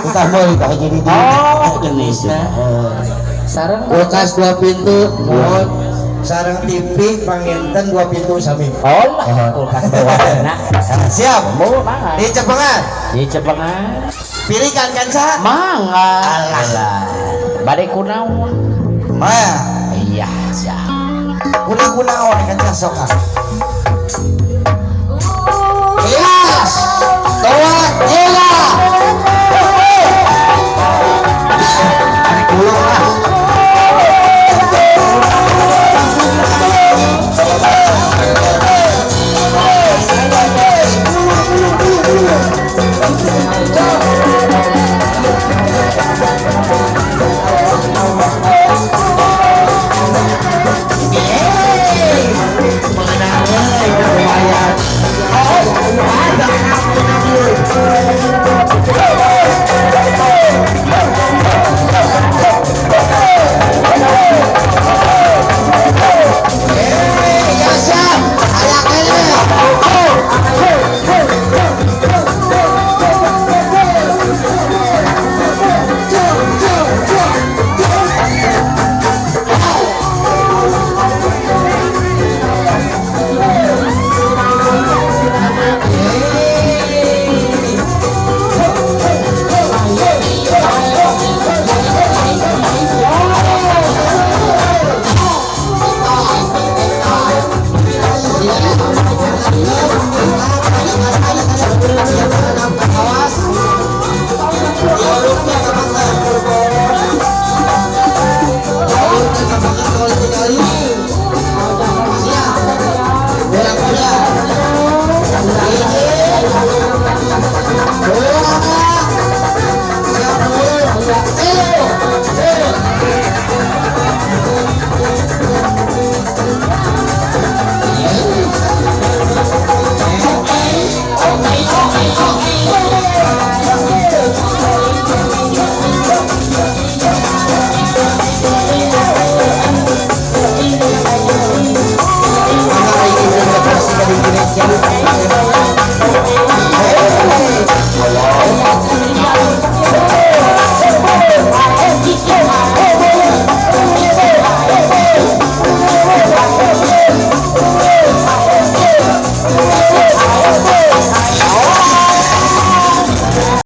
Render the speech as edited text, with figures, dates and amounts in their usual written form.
Kita mau jadi Oh jenis nah sarang kulkas 2 pintu mohon sarang TV panginten 2 pintu sami oh lah kulkas bawana siap mau banget di Cepengan di Cepengan pilih kan sa mangga alah badai kunaon maya iya siap kuna-kuna orang kan sok